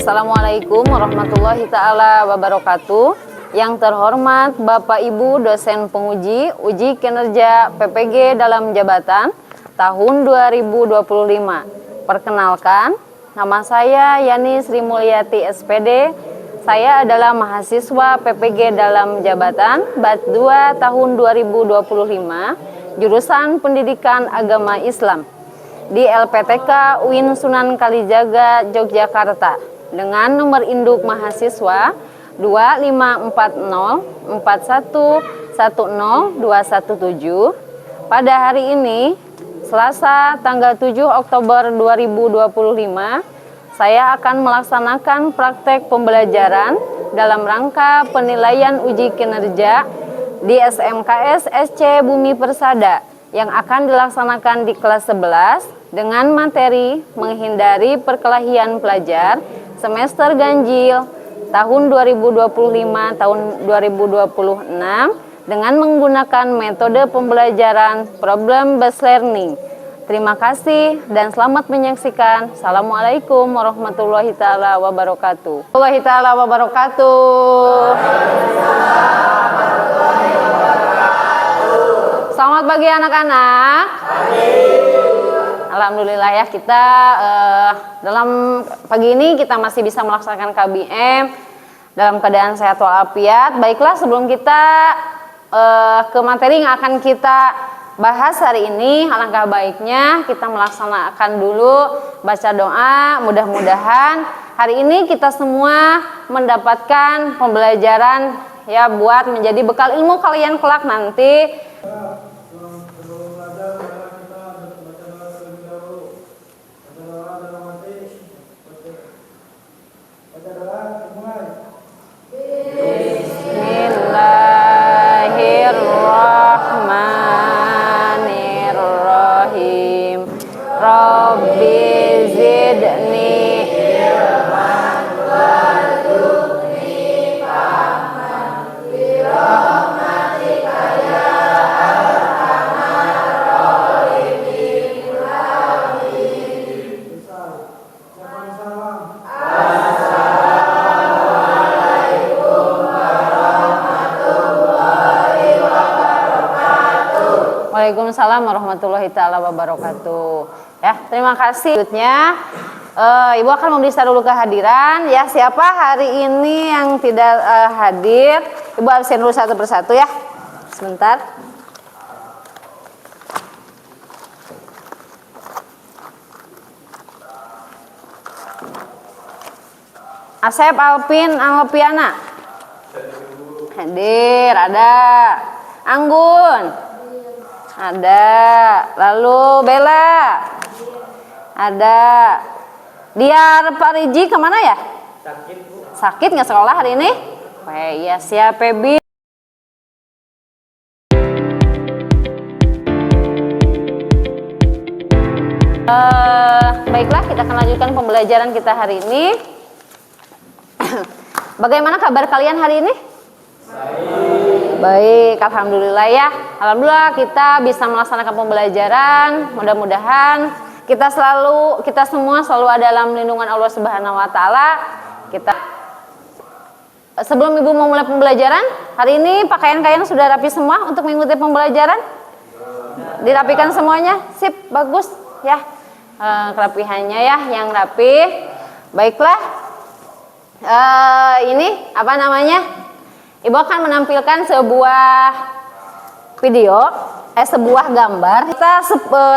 Assalamualaikum warahmatullahi ta'ala wabarakatuh. Yang terhormat Bapak Ibu dosen penguji uji kinerja PPG dalam jabatan tahun 2025. Perkenalkan, nama saya Yani Sri Mulyati SPD. Saya adalah mahasiswa PPG dalam jabatan BAT 2 tahun 2025, jurusan Pendidikan Agama Islam di LPTK UIN Sunan Kalijaga, Yogyakarta, dengan nomor induk mahasiswa 25404110217. Pada hari ini, Selasa tanggal 7 Oktober 2025, saya akan melaksanakan praktek pembelajaran dalam rangka penilaian uji kinerja di SMKS SC Bumi Persada yang akan dilaksanakan di kelas 11 dengan materi menghindari perkelahian pelajar semester ganjil tahun 2025 tahun 2026 dengan menggunakan metode pembelajaran problem based learning. Terima kasih dan selamat menyaksikan. Assalamualaikum warahmatullahi taala wabarakatuh. Warahmatullahi taala wabarakatuh. Selamat pagi anak-anak. Alhamdulillah ya, kita dalam pagi ini kita masih bisa melaksanakan KBM dalam keadaan sehat walafiat. Baiklah, sebelum kita ke materi yang akan kita bahas hari ini, alangkah baiknya kita melaksanakan dulu baca doa. Mudah-mudahan hari ini kita semua mendapatkan pembelajaran ya buat menjadi bekal ilmu kalian kelak nanti. Bismillahirrahmanirrahim. Rabbi zidni ilman warzuqni fahman bi rahmatika ya arhamar rahimin. Waalaikumsalam warahmatullahi taala wabarakatuh. Ya, terima kasih. Selanjutnya, Ibu akan memeriksa dulu kehadiran. Ya, siapa hari ini yang tidak hadir? Ibu absen dulu satu persatu ya. Sebentar. Asep Alpin Alpiana. Hadir, ada. Anggun. Ada. Lalu Bella. Ada. Diar Pariji kemana ya? Sakit, Bu. Sakit nggak sekolah hari ini? Oh iya, siap Pebi. Baiklah, kita akan lanjutkan pembelajaran kita hari ini. Bagaimana kabar kalian hari ini? Baik, alhamdulillah ya. Alhamdulillah kita bisa melaksanakan pembelajaran. Mudah-mudahan kita semua selalu ada dalam lindungan Allah Subhanahu wa taala. Sebelum Ibu mau mulai pembelajaran, hari ini pakaian kalian sudah rapi semua untuk mengikuti pembelajaran? Dirapikan semuanya? Sip, bagus ya. Kerapihannya ya yang rapi. Baiklah. Ini apa namanya? Ibu akan menampilkan sebuah video, sebuah gambar. Kita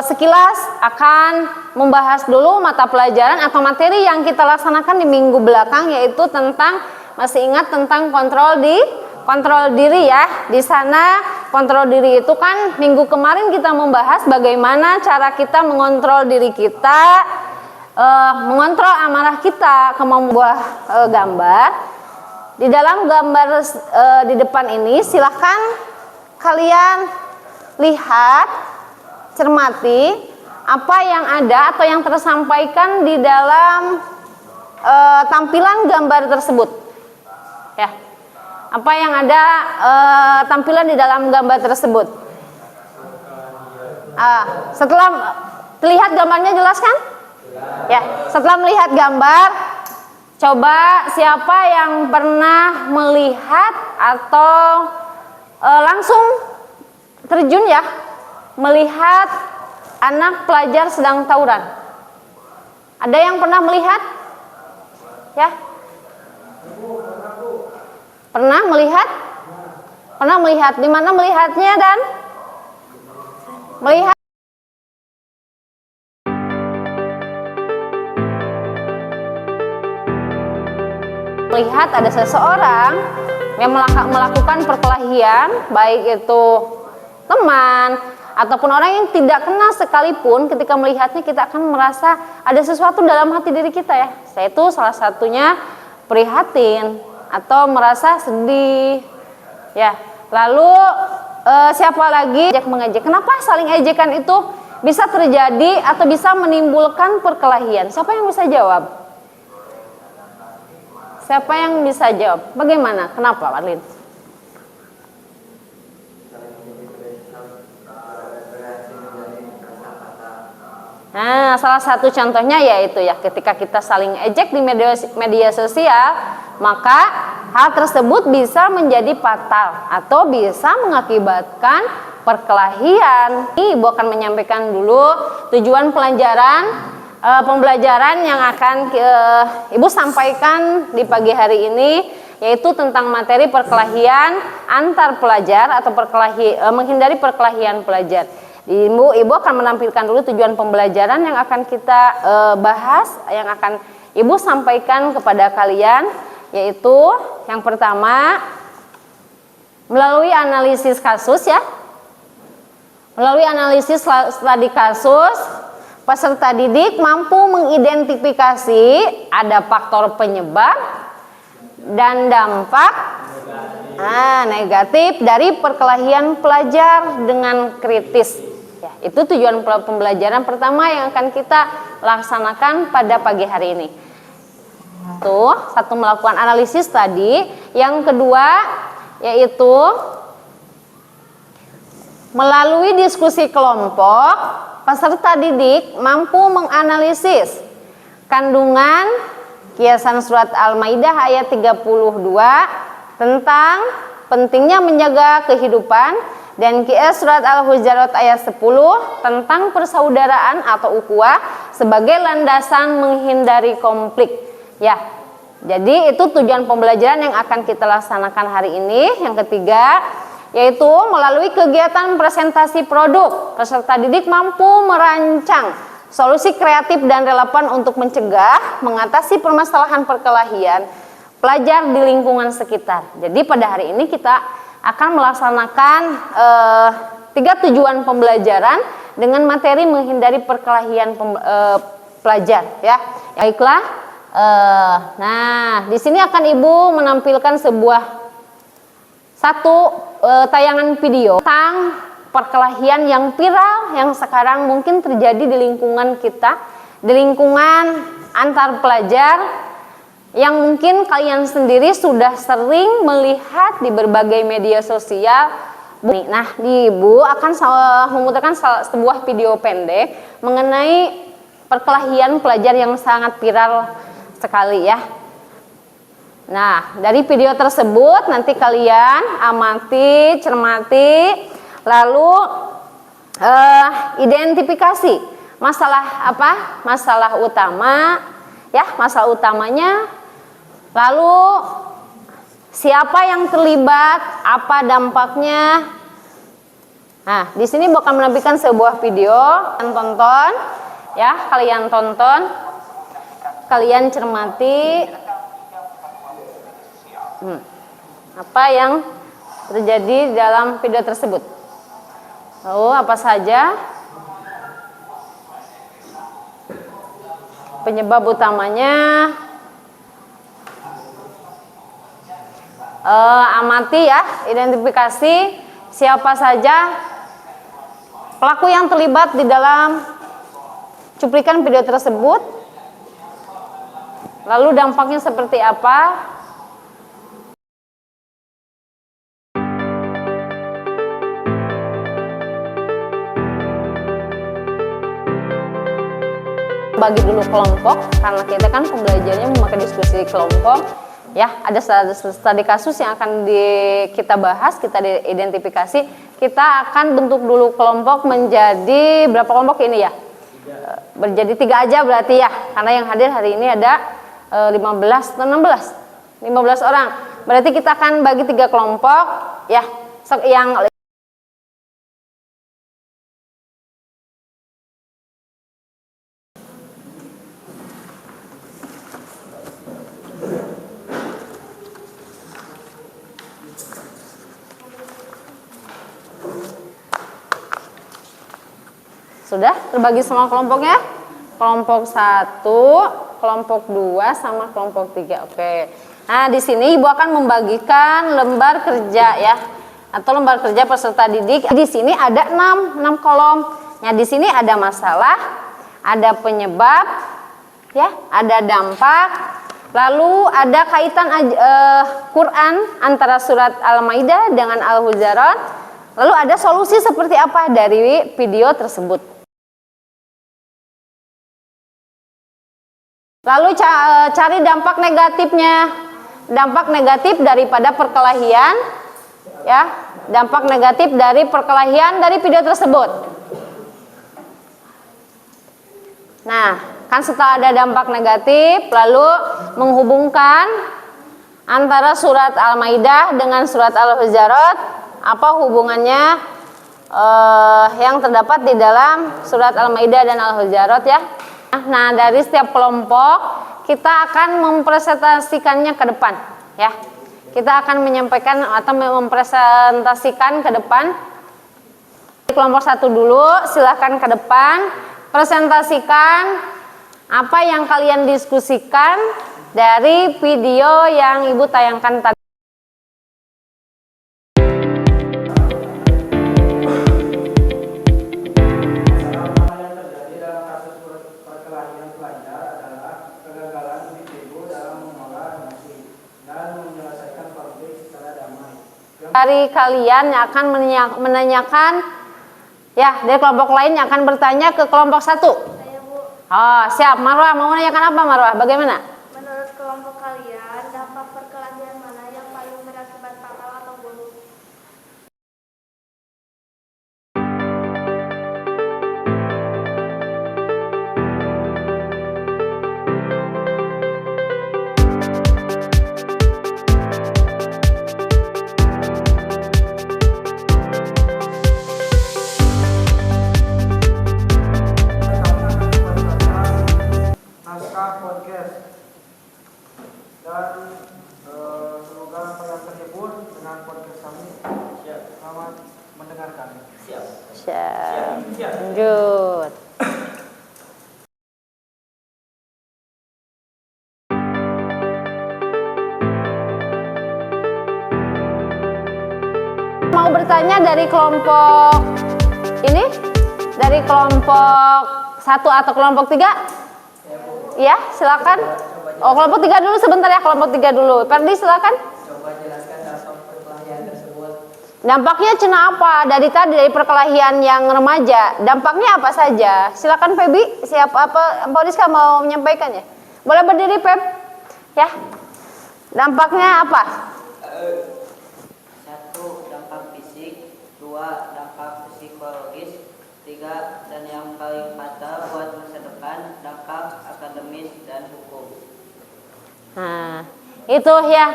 sekilas akan membahas dulu mata pelajaran atau materi yang kita laksanakan di minggu belakang, yaitu tentang, masih ingat tentang kontrol diri ya. Di sana kontrol diri itu kan minggu kemarin kita membahas bagaimana cara kita mengontrol diri kita, mengontrol amarah kita ke membuat gambar. Di dalam gambar di depan ini silahkan kalian lihat, cermati apa yang ada atau yang tersampaikan di dalam tampilan gambar tersebut. Ya, apa yang ada tampilan di dalam gambar tersebut. Setelah terlihat gambarnya jelas kan? Ya, setelah melihat gambar, Coba siapa yang pernah melihat atau langsung terjun ya, melihat anak pelajar sedang tawuran? Ada yang pernah melihat? Ya? Pernah melihat? Pernah melihat? Di mana melihatnya dan melihat? Melihat ada seseorang yang melakukan perkelahian, baik itu teman ataupun orang yang tidak kenal sekalipun, ketika melihatnya kita akan merasa ada sesuatu dalam hati diri kita ya. Saya itu salah satunya prihatin atau merasa sedih ya. Lalu siapa lagi mengejek? Kenapa saling ejekan itu bisa terjadi atau bisa menimbulkan perkelahian? Siapa yang bisa jawab? Siapa yang bisa jawab? Bagaimana? Kenapa, Marlin? Nah, salah satu contohnya yaitu ya, ketika kita saling ejek di media sosial, maka hal tersebut bisa menjadi fatal atau bisa mengakibatkan perkelahian. Ibu akan menyampaikan dulu tujuan pembelajaran yang akan Ibu sampaikan di pagi hari ini, yaitu tentang materi perkelahian antar pelajar atau menghindari perkelahian pelajar. Ibu akan menampilkan dulu tujuan pembelajaran yang akan kita bahas, yang akan Ibu sampaikan kepada kalian, yaitu yang pertama melalui analisis kasus ya. Melalui analisis studi kasus, peserta didik mampu mengidentifikasi ada faktor penyebab dan dampak negatif dari perkelahian pelajar dengan kritis. Ya, itu tujuan pembelajaran pertama yang akan kita laksanakan pada pagi hari ini. Satu, melakukan analisis tadi. Yang kedua, yaitu melalui diskusi kelompok, peserta didik mampu menganalisis kandungan kiasan surat Al-Maidah ayat 32 tentang pentingnya menjaga kehidupan, dan kias surat Al-Hujurat ayat 10 tentang persaudaraan atau ukhuwah sebagai landasan menghindari konflik. Ya, jadi itu tujuan pembelajaran yang akan kita laksanakan hari ini. Yang ketiga, yaitu melalui kegiatan presentasi produk, peserta didik mampu merancang solusi kreatif dan relevan untuk mencegah, mengatasi permasalahan perkelahian pelajar di lingkungan sekitar. Jadi pada hari ini kita akan melaksanakan 3 tujuan pembelajaran dengan materi menghindari perkelahian pelajar ya. Baiklah, nah di sini akan Ibu menampilkan satu tayangan video tentang perkelahian yang viral yang sekarang mungkin terjadi di lingkungan kita, di lingkungan antar pelajar, yang mungkin kalian sendiri sudah sering melihat di berbagai media sosial. Nah, Ibu akan memutarkan sebuah video pendek mengenai perkelahian pelajar yang sangat viral sekali ya. Nah, dari video tersebut nanti kalian amati, cermati, lalu identifikasi masalah apa? Masalah utama ya, masalah utamanya. Lalu siapa yang terlibat, apa dampaknya. Nah, di sini bakal menampilkan sebuah video, kalian tonton ya, kalian tonton, kalian cermati apa yang terjadi dalam video tersebut. Lalu apa saja penyebab utamanya. Amati ya, identifikasi siapa saja pelaku yang terlibat di dalam cuplikan video tersebut, lalu dampaknya seperti apa. Bagi dulu kelompok, karena kita kan pembelajarannya memakai diskusi kelompok. Ya, ada studi kasus yang akan kita bahas, kita identifikasi. Kita akan bentuk dulu kelompok menjadi berapa kelompok ini ya? Berjadi 3 aja berarti ya, karena yang hadir hari ini ada 15 atau 15 orang. Berarti kita akan bagi 3 kelompok ya, yang sudah terbagi semua kelompoknya? Kelompok 1, kelompok 2 sama kelompok 3. Oke. Nah, di sini Ibu akan membagikan lembar kerja ya, atau lembar kerja peserta didik. Di sini ada 6 kolom. Nah, di sini ada masalah, ada penyebab ya, ada dampak, lalu ada kaitan Quran antara surat Al-Maidah dengan Al-Hujurat, lalu ada solusi seperti apa dari video tersebut. Lalu cari dampak negatifnya, dampak negatif daripada perkelahian ya, dampak negatif dari perkelahian dari video tersebut. Nah, kan setelah ada dampak negatif, lalu menghubungkan antara surat Al-Maidah dengan surat Al-Hujurat, apa hubungannya yang terdapat di dalam surat Al-Maidah dan Al-Hujurat ya. Nah, dari setiap kelompok kita akan mempresentasikannya ke depan ya. Kita akan menyampaikan atau mempresentasikan ke depan. Kelompok 1 dulu, silahkan ke depan, presentasikan apa yang kalian diskusikan dari video yang Ibu tayangkan tadi. Dari kalian yang akan menanyakan ya, dari kelompok lain yang akan bertanya ke kelompok 1. Saya, Bu. Oh, siap. Marwah mau menanyakan apa, Marwah? Bagaimana? Menurut kelompok kalian, dampak perkelahian mana yang paling berakibat fatal atau buruk? Semoga apa yang terhibur dengan podcast kami. Selamat mendengarkan. Siap. Lanjut. Mau bertanya dari kelompok ini? Dari kelompok 1 atau kelompok 3? Ya, silakan. Oh, kelompok 3 dulu sebentar ya, kelompok 3 dulu. Ferdi silakan. Coba jelaskan dampak perkelahian tersebut. Dampaknya cina apa? Dari tadi dari perkelahian yang remaja, dampaknya apa saja? Silakan Febi, siapa apa Mbak Rizka mau menyampaikannya? Boleh berdiri Feb? Ya. Dampaknya apa? 1. Dampak fisik. 2. Dampak psikologis. 3. Dan yang paling fatal buat masa depan, dampak akademis dan hukum. Nah, itu ya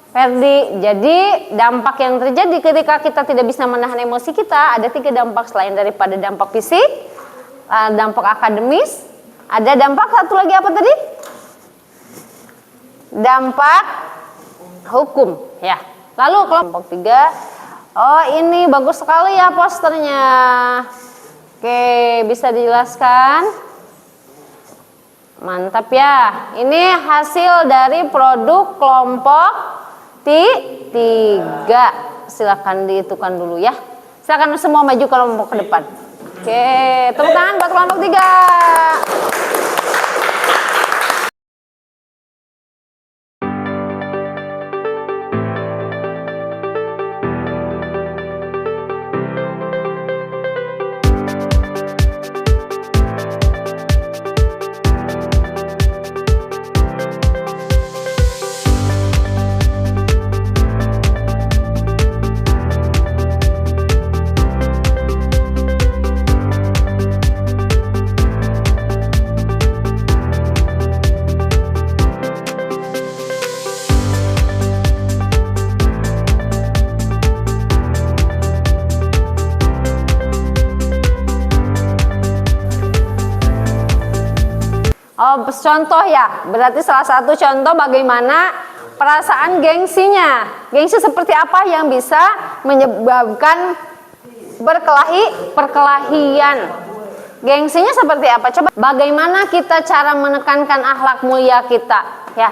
Ferdi. Jadi dampak yang terjadi ketika kita tidak bisa menahan emosi kita, ada 3 dampak selain daripada dampak fisik, dampak akademis, ada dampak satu lagi apa tadi? Dampak hukum ya. Lalu kelompok 3, oh ini bagus sekali ya posternya. Oke, bisa dijelaskan? Mantap ya. Ini hasil dari produk kelompok 3. Silakan dihitungkan dulu ya. Silakan semua maju kelompok ke depan. Oke, tepuk tangan buat kelompok 3. Oh, contoh ya. Berarti salah satu contoh bagaimana perasaan gengsinya. Gengsi seperti apa yang bisa menyebabkan perkelahian. Gengsinya seperti apa? Coba bagaimana kita cara menekankan akhlak mulia kita, ya.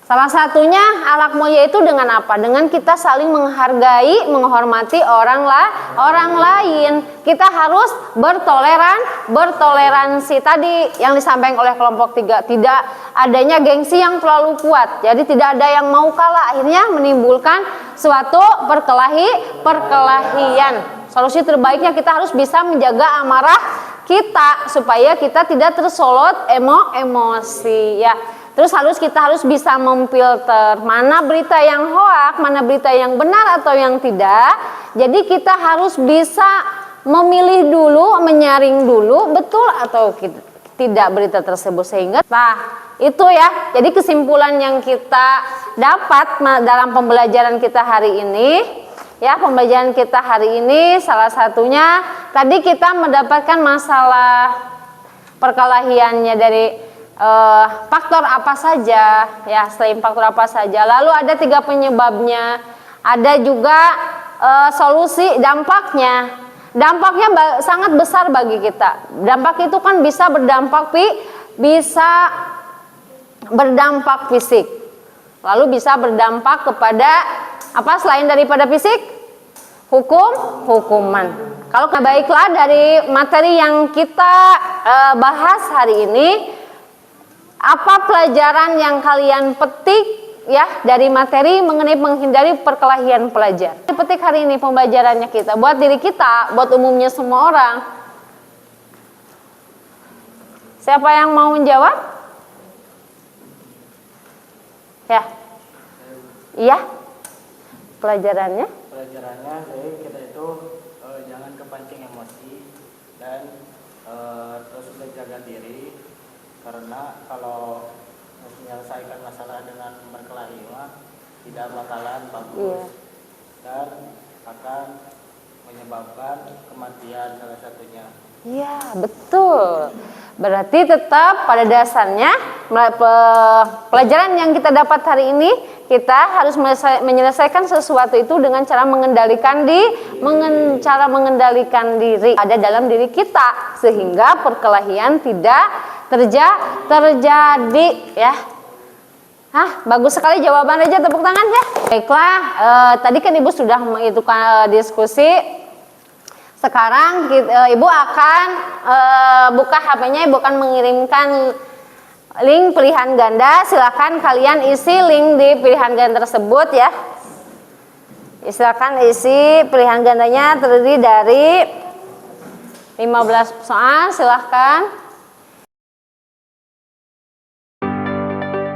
Salah satunya akhlak mulia itu dengan apa? Dengan kita saling menghargai, menghormati orang lain. Kita harus bertoleransi tadi yang disampaikan oleh kelompok 3. Tidak adanya gengsi yang terlalu kuat. Jadi tidak ada yang mau kalah, akhirnya menimbulkan suatu perkelahian. Solusi terbaiknya kita harus bisa menjaga amarah kita supaya kita tidak tersolot emosi, ya. Terus kita harus bisa memfilter mana berita yang hoak, mana berita yang benar atau yang tidak. Jadi kita harus bisa memilih dulu, menyaring dulu betul atau tidak berita tersebut, sehingga itu ya. Jadi kesimpulan yang kita dapat dalam pembelajaran kita hari ini, ya, pembelajaran kita hari ini salah satunya tadi kita mendapatkan masalah perkelahiannya dari faktor apa saja, ya, selain faktor apa saja. Lalu ada 3 penyebabnya, ada juga solusi dampaknya. Dampaknya sangat besar bagi kita. Dampak itu kan bisa berdampak fisik, lalu bisa berdampak kepada apa selain daripada fisik? Hukuman. Kalau baiklah dari materi yang kita bahas hari ini, apa pelajaran yang kalian petik ya dari materi mengenai menghindari perkelahian pelajar? Petik hari ini pembelajarannya kita buat diri kita, buat umumnya semua orang. Siapa yang mau menjawab? Ya. Iya. Pelajarannya? Pelajarannya jadi kita itu jangan kepancing emosi dan terus menjaga diri, karena kalau menyelesaikan masalah dengan berkelahi tidak bakalan bagus, dan akan menyebabkan kematian salah satunya. Iya, betul. Berarti tetap pada dasarnya pelajaran yang kita dapat hari ini, kita harus menyelesaikan sesuatu itu dengan cara mengendalikan diri ada dalam diri kita, sehingga perkelahian tidak terjadi, ya. Bagus sekali jawaban aja, tepuk tangan ya. Baiklah, tadi kan Ibu sudah mengikuti diskusi. Sekarang Ibu akan buka HP-nya, Ibu akan mengirimkan link pilihan ganda. Silakan kalian isi link di pilihan ganda tersebut ya. Silakan isi pilihan gandanya, terdiri dari 15 soal. Silakan.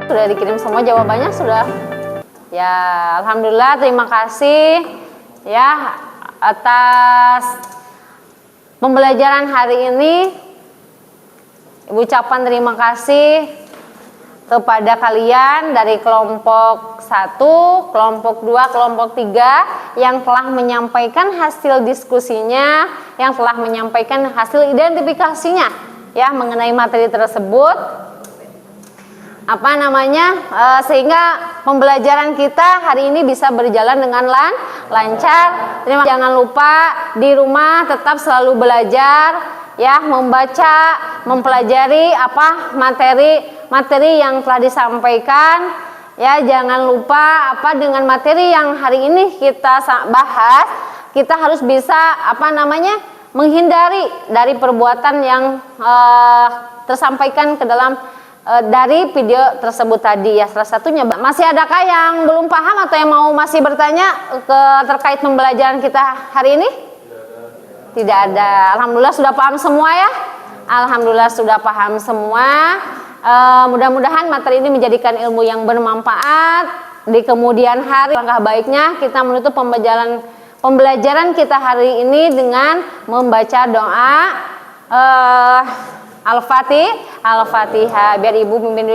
Sudah dikirim semua jawabannya sudah. Ya, alhamdulillah, terima kasih ya atas pembelajaran hari ini. Ibu ucapkan terima kasih kepada kalian dari kelompok 1, kelompok 2, kelompok 3 yang telah menyampaikan hasil diskusinya, yang telah menyampaikan hasil identifikasinya ya mengenai materi tersebut. Sehingga pembelajaran kita hari ini bisa berjalan dengan lancar. Jangan lupa di rumah tetap selalu belajar ya, membaca, mempelajari materi yang telah disampaikan ya. Jangan lupa dengan materi yang hari ini kita bahas, kita harus bisa menghindari dari perbuatan yang tersampaikan ke dalam dari video tersebut tadi ya. Salah satunya, masih adakah yang belum paham atau yang mau masih bertanya terkait pembelajaran kita hari ini? Tidak ada. Alhamdulillah sudah paham semua ya. Alhamdulillah sudah paham semua. Mudah-mudahan materi ini menjadikan ilmu yang bermanfaat di kemudian hari. Langkah baiknya kita menutup pembelajaran kita hari ini dengan membaca doa Al-Fatihah. Biar Ibu pimpin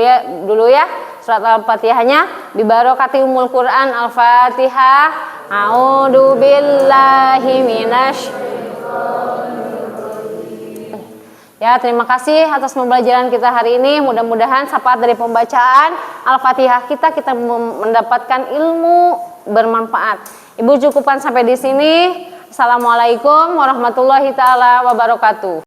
dulu ya. Surat Al-Fatihahnya bibarokati umul Quran. Al-Fatihah. A'udzu billahi minasy Ya, terima kasih atas pembelajaran kita hari ini. Mudah-mudahan syafaat dari pembacaan Al-Fatihah kita mendapatkan ilmu bermanfaat. Ibu cukupkan sampai di sini. Assalamualaikum warahmatullahi taala wabarakatuh.